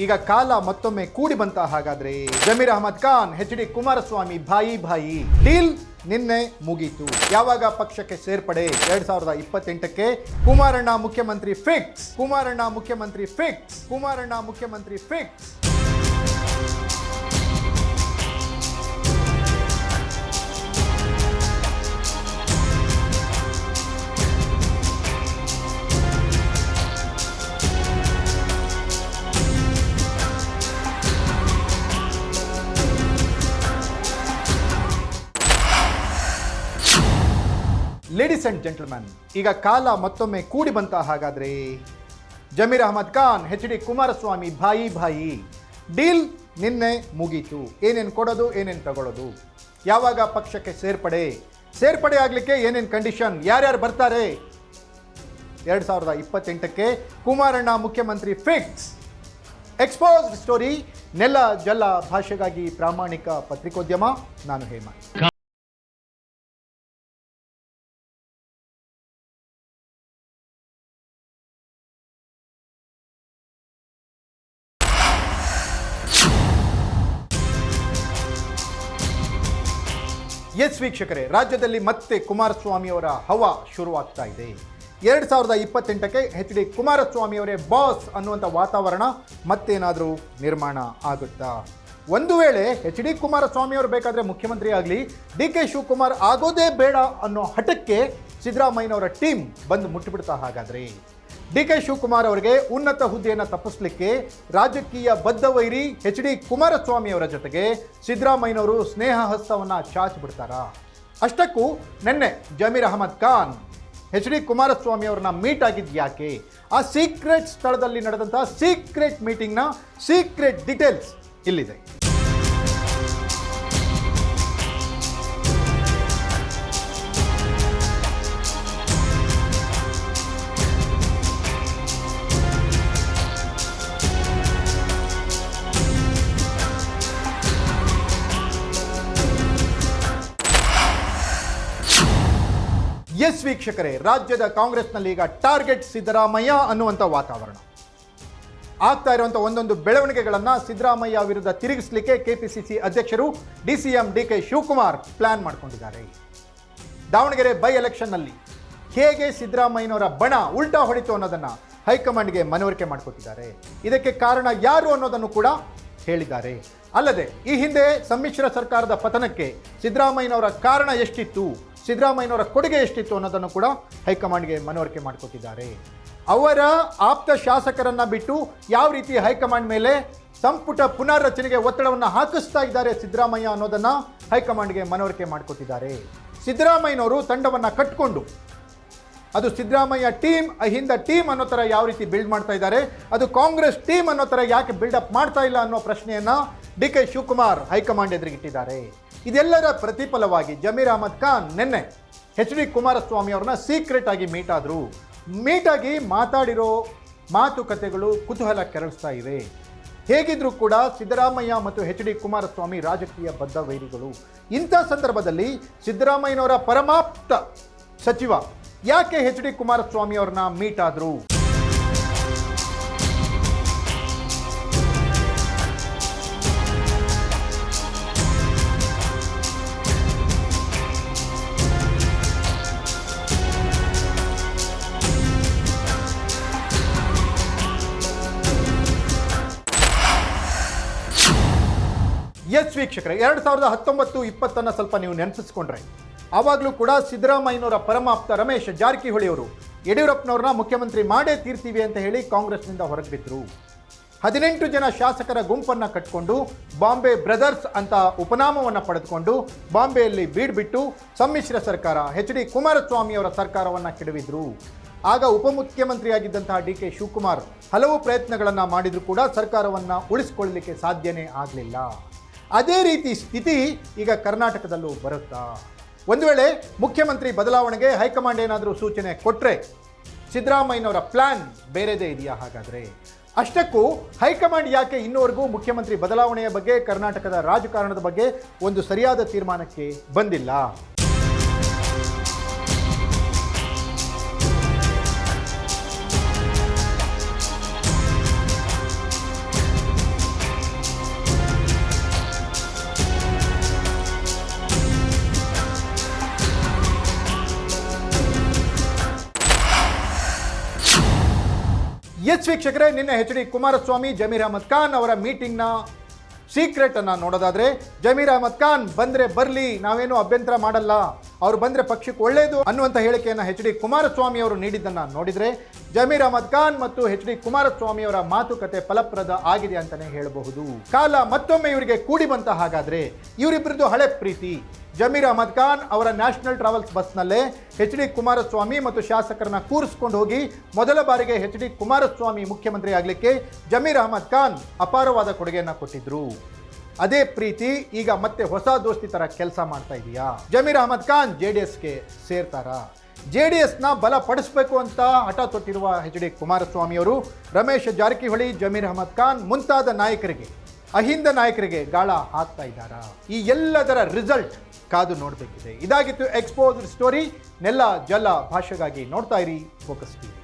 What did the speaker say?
ಈಗ ಕಾಲ ಮತ್ತೊಮ್ಮೆ ಕೂಡಿ ಬಂತ. ಹಾಗಾದ್ರೆ ಜಮೀರ್ ಅಹಮದ್ ಖಾನ್, ಎಚ್.ಡಿ. ಕುಮಾರಸ್ವಾಮಿ ಭಾಯಿ ಡೀಲ್ ನಿನ್ನೆ ಮುಗೀತು. ಯಾವಾಗ ಪಕ್ಷಕ್ಕೆ ಸೇರ್ಪಡೆ? 2028ಕ್ಕೆ ಕುಮಾರಣ್ಣ ಮುಖ್ಯಮಂತ್ರಿ ಫಿಕ್ಸ್. ಲೇಡೀಸ್ ಅಂಡ್ ಜೆಂಟಲ್ಮನ್, ಈಗ ಕಾಲ ಮತ್ತೊಮ್ಮೆ ಕೂಡಿ ಬಂತ. ಹಾಗಾದ್ರೆ ಜಮೀರ್ ಅಹಮದ್ ಖಾನ್, ಎಚ್.ಡಿ. ಕುಮಾರಸ್ವಾಮಿ ಭಾಯಿ ಡೀಲ್ ನಿನ್ನೆ ಮುಗೀತು. ಏನೇನು ಕೊಡೋದು, ಏನೇನು ತಗೊಳ್ಳೋದು, ಯಾವಾಗ ಪಕ್ಷಕ್ಕೆ ಸೇರ್ಪಡೆ ಆಗಲಿಕ್ಕೆ ಏನೇನು ಕಂಡೀಷನ್, ಯಾರ್ಯಾರು ಬರ್ತಾರೆ? 2028ಕ್ಕೆ ಕುಮಾರಣ್ಣ ಮುಖ್ಯಮಂತ್ರಿ ಫಿಕ್ಸ್. ಎಕ್ಸ್ಪೋಸ್ಡ್ ಸ್ಟೋರಿ, ನೆಲ ಜಲ ಭಾಷೆಗಾಗಿ ಪ್ರಾಮಾಣಿಕ ಪತ್ರಿಕೋದ್ಯಮ. ನಾನು ಹೇಮಂತ್. ಎಸ್ ವೀಕ್ಷಕರೇ, ರಾಜ್ಯದಲ್ಲಿ ಮತ್ತೆ ಕುಮಾರಸ್ವಾಮಿ ಅವರ ಹವಾ ಶುರುವಾಗ್ತಾ ಇದೆ. 2028ಕ್ಕೆ ಎಚ್.ಡಿ. ಕುಮಾರಸ್ವಾಮಿ ಅವರೇ ಬಾಸ್ ಅನ್ನುವಂಥ ವಾತಾವರಣ ಮತ್ತೇನಾದರೂ ನಿರ್ಮಾಣ ಆಗುತ್ತಾ? ಒಂದು ವೇಳೆ ಎಚ್.ಡಿ. ಕುಮಾರಸ್ವಾಮಿ ಅವರು ಬೇಕಾದರೆ ಮುಖ್ಯಮಂತ್ರಿ ಆಗಲಿ, ಡಿ.ಕೆ. ಶಿವಕುಮಾರ್ ಆಗೋದೇ ಬೇಡ ಅನ್ನೋ ಹಠಕ್ಕೆ ಸಿದ್ದರಾಮಯ್ಯನವರ ಟೀಮ್ ಬಂದು ಮುಟ್ಟಿಬಿಡ್ತಾ? ಹಾಗಾದರೆ ಡಿ.ಕೆ. ಶಿವಕುಮಾರ್ ಅವರಿಗೆ ಉನ್ನತ ಹುದ್ದೆಯನ್ನು ತಪ್ಪಿಸಲಿಕ್ಕೆ ರಾಜಕೀಯ ಬದ್ಧವೈರಿ ಎಚ್.ಡಿ. ಕುಮಾರಸ್ವಾಮಿ ಅವರ ಜೊತೆಗೆ ಸಿದ್ದರಾಮಯ್ಯನವರು ಸ್ನೇಹ ಹಸ್ತವನ್ನು ಚಾಚಿಬಿಡ್ತಾರಾ? ಅಷ್ಟಕ್ಕೂ ನಿನ್ನೆ ಜಮೀರ್ ಅಹಮದ್ ಖಾನ್ ಎಚ್.ಡಿ. ಕುಮಾರಸ್ವಾಮಿ ಅವ್ರನ್ನ ಮೀಟ್ ಆಗಿದ್ದು ಯಾಕೆ? ಆ ಸೀಕ್ರೆಟ್ ಸ್ಥಳದಲ್ಲಿ ನಡೆದಂತಹ ಸೀಕ್ರೆಟ್ ಮೀಟಿಂಗ್ನ ಸೀಕ್ರೆಟ್ ಡೀಟೇಲ್ಸ್ ಇಲ್ಲಿದೆ. ಎಸ್ ವೀಕ್ಷಕರೇ, ರಾಜ್ಯದ ಕಾಂಗ್ರೆಸ್ನಲ್ಲಿ ಈಗ ಟಾರ್ಗೆಟ್ ಸಿದ್ದರಾಮಯ್ಯ ಅನ್ನುವಂಥ ವಾತಾವರಣ ಆಗ್ತಾ ಇರುವಂಥ ಒಂದೊಂದು ಬೆಳವಣಿಗೆಗಳನ್ನು ಸಿದ್ದರಾಮಯ್ಯ ವಿರುದ್ಧ ತಿರುಗಿಸಲಿಕ್ಕೆ ಕೆಪಿಸಿಸಿ ಅಧ್ಯಕ್ಷರು ಡಿ.ಸಿ.ಎಂ. ಡಿ.ಕೆ. ಶಿವಕುಮಾರ್ ಪ್ಲಾನ್ ಮಾಡಿಕೊಂಡಿದ್ದಾರೆ. ದಾವಣಗೆರೆ ಬೈ ಎಲೆಕ್ಷನ್ನಲ್ಲಿ ಹೇಗೆ ಸಿದ್ದರಾಮಯ್ಯನವರ ಬಣ ಉಲ್ಟಾ ಹೊಡಿತು ಅನ್ನೋದನ್ನು ಹೈಕಮಾಂಡ್ಗೆ ಮನವರಿಕೆ ಮಾಡಿಕೊಟ್ಟಿದ್ದಾರೆ. ಇದಕ್ಕೆ ಕಾರಣ ಯಾರು ಅನ್ನೋದನ್ನು ಕೂಡ ಹೇಳಿದ್ದಾರೆ. ಅಲ್ಲದೆ ಈ ಹಿಂದೆ ಸಮ್ಮಿಶ್ರ ಸರ್ಕಾರದ ಪತನಕ್ಕೆ ಸಿದ್ದರಾಮಯ್ಯನವರ ಕಾರಣ ಎಷ್ಟಿತ್ತು, ಸಿದ್ದರಾಮಯ್ಯನವರ ಕೊಡುಗೆ ಎಷ್ಟಿತ್ತು ಅನ್ನೋದನ್ನು ಕೂಡ ಹೈಕಮಾಂಡ್ಗೆ ಮನವರಿಕೆ ಮಾಡಿಕೊಟ್ಟಿದ್ದಾರೆ. ಅವರ ಆಪ್ತ ಶಾಸಕರನ್ನ ಬಿಟ್ಟು ಯಾವ ರೀತಿ ಹೈಕಮಾಂಡ್ ಮೇಲೆ ಸಂಪುಟ ಪುನರ್ರಚನೆಗೆ ಒತ್ತಡವನ್ನು ಹಾಕಿಸ್ತಾ ಇದ್ದಾರೆ ಸಿದ್ದರಾಮಯ್ಯ ಅನ್ನೋದನ್ನು ಹೈಕಮಾಂಡ್ಗೆ ಮನವರಿಕೆ ಮಾಡಿಕೊಟ್ಟಿದ್ದಾರೆ. ಸಿದ್ದರಾಮಯ್ಯನವರು ತಂಡವನ್ನು ಕಟ್ಟಿಕೊಂಡು ಅದು ಸಿದ್ದರಾಮಯ್ಯ ಟೀಮ್ ಅಹಿಂದ ಟೀಮ್ ಅನ್ನೋ ಥರ ಯಾವ ರೀತಿ ಬಿಲ್ಡ್ ಮಾಡ್ತಾ ಇದ್ದಾರೆ, ಅದು ಕಾಂಗ್ರೆಸ್ ಟೀಮ್ ಅನ್ನೋ ಥರ ಯಾಕೆ ಬಿಲ್ಡಪ್ ಮಾಡ್ತಾ ಇಲ್ಲ ಅನ್ನೋ ಪ್ರಶ್ನೆಯನ್ನು ಡಿ.ಕೆ. ಶಿವಕುಮಾರ್ ಹೈಕಮಾಂಡ್ ಎದುರಿಗಿಟ್ಟಿದ್ದಾರೆ. ಇದೆಲ್ಲರ ಪ್ರತಿಫಲವಾಗಿ ಜಮೀರ್ ಅಹಮದ್ ಖಾನ್ ನಿನ್ನೆ ಎಚ್.ಡಿ. ಕುಮಾರಸ್ವಾಮಿ ಅವ್ರನ್ನ ಸೀಕ್ರೆಟ್ ಆಗಿ ಮೀಟ್ ಆಗಿ ಮಾತಾಡಿರೋ ಮಾತುಕತೆಗಳು ಕುತೂಹಲ ಕೆರಳಿಸ್ತಾ ಇವೆ. ಹೇಗಿದ್ರೂ ಕೂಡ ಸಿದ್ದರಾಮಯ್ಯ ಮತ್ತು ಎಚ್.ಡಿ. ಕುಮಾರಸ್ವಾಮಿ ರಾಜಕೀಯ ಬದ್ಧ ವೈರಿಗಳು. ಇಂಥ ಸಂದರ್ಭದಲ್ಲಿ ಸಿದ್ದರಾಮಯ್ಯನವರ ಪರಮಾಪ್ತ ಸಚಿವ ಯಾಕೆ ಎಚ್.ಡಿ. ಕುಮಾರಸ್ವಾಮಿ ಅವ್ರನ್ನ ಮೀಟ್ ಆದ್ರು? ಎಸ್ ವೀಕ್ಷಕರೇ, 2019-20 ಸ್ವಲ್ಪ ನೀವು ನೆನಪಿಸ್ಕೊಂಡ್ರೆ ಆವಾಗಲೂ ಕೂಡ ಸಿದ್ದರಾಮಯ್ಯನವರ ಪರಮಾಪ್ತ ರಮೇಶ್ ಜಾರಕಿಹೊಳಿ ಅವರು ಯಡಿಯೂರಪ್ಪನವ್ರನ್ನ ಮುಖ್ಯಮಂತ್ರಿ ಮಾಡೇ ತೀರ್ತೀವಿ ಅಂತ ಹೇಳಿ ಕಾಂಗ್ರೆಸ್ನಿಂದ ಹೊರಗೆ ಬಿದ್ದರು. 18 ಜನ ಶಾಸಕರ ಗುಂಪನ್ನು ಕಟ್ಟಿಕೊಂಡು ಬಾಂಬೆ ಬ್ರದರ್ಸ್ ಅಂತ ಉಪನಾಮವನ್ನು ಪಡೆದುಕೊಂಡು ಬಾಂಬೆಯಲ್ಲಿ ಬೀಡ್ಬಿಟ್ಟು ಸಮ್ಮಿಶ್ರ ಸರ್ಕಾರ ಎಚ್.ಡಿ. ಕುಮಾರಸ್ವಾಮಿ ಅವರ ಸರ್ಕಾರವನ್ನು ಕೆಡವಿದ್ರು. ಆಗ ಉಪಮುಖ್ಯಮಂತ್ರಿಯಾಗಿದ್ದಂತಹ ಡಿ.ಕೆ. ಶಿವಕುಮಾರ್ ಹಲವು ಪ್ರಯತ್ನಗಳನ್ನು ಮಾಡಿದರೂ ಕೂಡ ಸರ್ಕಾರವನ್ನು ಉಳಿಸಿಕೊಳ್ಳಲಿಕ್ಕೆ ಸಾಧ್ಯನೇ ಆಗಲಿಲ್ಲ. ಅದೇ ರೀತಿ ಸ್ಥಿತಿ ಈಗ ಕರ್ನಾಟಕದಲ್ಲೂ ಬರುತ್ತಾ? ಒಂದು ವೇಳೆ ಮುಖ್ಯಮಂತ್ರಿ ಬದಲಾವಣೆಗೆ ಹೈಕಮಾಂಡ್ ಏನಾದರೂ ಸೂಚನೆ ಕೊಟ್ಟರೆ ಸಿದ್ದರಾಮಯ್ಯನವರ ಪ್ಲಾನ್ ಬೇರೆದೇ ಇದೆಯಾ? ಹಾಗಾದರೆ ಅಷ್ಟಕ್ಕೂ ಹೈಕಮಾಂಡ್ ಯಾಕೆ ಇನ್ನೂವರೆಗೂ ಮುಖ್ಯಮಂತ್ರಿ ಬದಲಾವಣೆಯ ಬಗ್ಗೆ, ಕರ್ನಾಟಕದ ರಾಜಕಾರಣದ ಬಗ್ಗೆ ಒಂದು ಸರಿಯಾದ ತೀರ್ಮಾನಕ್ಕೆ ಬಂದಿಲ್ಲ? ಎಸ್ ವೀಕ್ಷಕರೇ, ನಿನ್ನೆ ಎಚ್ ಡಿ ಕುಮಾರಸ್ವಾಮಿ ಜಮೀರ್ ಅಹಮದ್ ಖಾನ್ ಅವರ ಮೀಟಿಂಗ್ನ ಸೀಕ್ರೆಟ್ ಅನ್ನ ನೋಡೋದಾದ್ರೆ, ಜಮೀರ್ ಅಹಮದ್ ಖಾನ್ ಬಂದ್ರೆ ಬರಲಿ, ನಾವೇನು ಅಭ್ಯಂತರ ಮಾಡಲ್ಲ, ಅವ್ರು ಬಂದ್ರೆ ಪಕ್ಷಕ್ಕೆ ಒಳ್ಳೆಯದು ಅನ್ನುವಂಥ ಹೇಳಿಕೆಯನ್ನು ಎಚ್ ಡಿ ಕುಮಾರಸ್ವಾಮಿ ಅವರು ನೀಡಿದ್ದನ್ನು ನೋಡಿದರೆ ಜಮೀರ್ ಅಹಮದ್ ಖಾನ್ ಮತ್ತು ಎಚ್ ಡಿ ಕುಮಾರಸ್ವಾಮಿ ಅವರ ಮಾತುಕತೆ ಫಲಪ್ರದ ಆಗಿದೆ ಅಂತಾನೆ ಹೇಳಬಹುದು. ಕಾಲ ಮತ್ತೊಮ್ಮೆ ಇವರಿಗೆ ಕೂಡಿ ಬಂತ. ಹಾಗಾದ್ರೆ ಇವರಿಬ್ಬರದು ಹಳೆ ಪ್ರೀತಿ. ಜಮೀರ್ ಅಹಮದ್ ಖಾನ್ ಅವರ ನ್ಯಾಷನಲ್ ಟ್ರಾವೆಲ್ಸ್ ಬಸ್ನಲ್ಲೇ ಎಚ್ ಡಿ ಕುಮಾರಸ್ವಾಮಿ ಮತ್ತು ಶಾಸಕರನ್ನ ಕೂರಿಸ್ಕೊಂಡು ಹೋಗಿ ಮೊದಲ ಬಾರಿಗೆ ಎಚ್ ಡಿ ಕುಮಾರಸ್ವಾಮಿ ಮುಖ್ಯಮಂತ್ರಿ ಆಗಲಿಕ್ಕೆ ಜಮೀರ್ ಅಹಮದ್ ಖಾನ್ ಅಪಾರವಾದ ಕೊಡುಗೆಯನ್ನು ಕೊಟ್ಟಿದ್ರು. ಅದೇ ಪ್ರೀತಿ ಈಗ ಮತ್ತೆ ಹೊಸ ದೋಸ್ತಿ ತರ ಕೆಲಸ ಮಾಡ್ತಾ ಇದೆಯಾ? ಜಮೀರ್ ಅಹಮದ್ ಖಾನ್ JDSಗೆ ಸೇರ್ತಾರಾ? JDSನ ಬಲಪಡಿಸಬೇಕು ಅಂತ ಹಠ ತೊಟ್ಟಿರುವ ಎಚ್ ಡಿ ಕುಮಾರಸ್ವಾಮಿ ಅವರು ರಮೇಶ್ ಜಾರಕಿಹೊಳಿ, ಜಮೀರ್ ಅಹಮದ್ ಖಾನ್ ಮುಂತಾದ ನಾಯಕರಿಗೆ, ಅಹಿಂದ ನಾಯಕರಿಗೆ ಗಾಳ ಹಾಕ್ತಾ ಇದ್ದಾರಾ? ಈ ಎಲ್ಲದರ ರಿಸಲ್ಟ್ ಕಾದು ನೋಡಬೇಕಿದೆ. ಇದಾಗಿತ್ತು ಎಕ್ಸ್ಪೋಸ್ಡ್ ಸ್ಟೋರಿ. ನೆಲ ಜಲ ಭಾಷೆಗಾಗಿ ನೋಡ್ತಾ ಇರಿ ಫೋಕಸ್ ಟಿವಿ.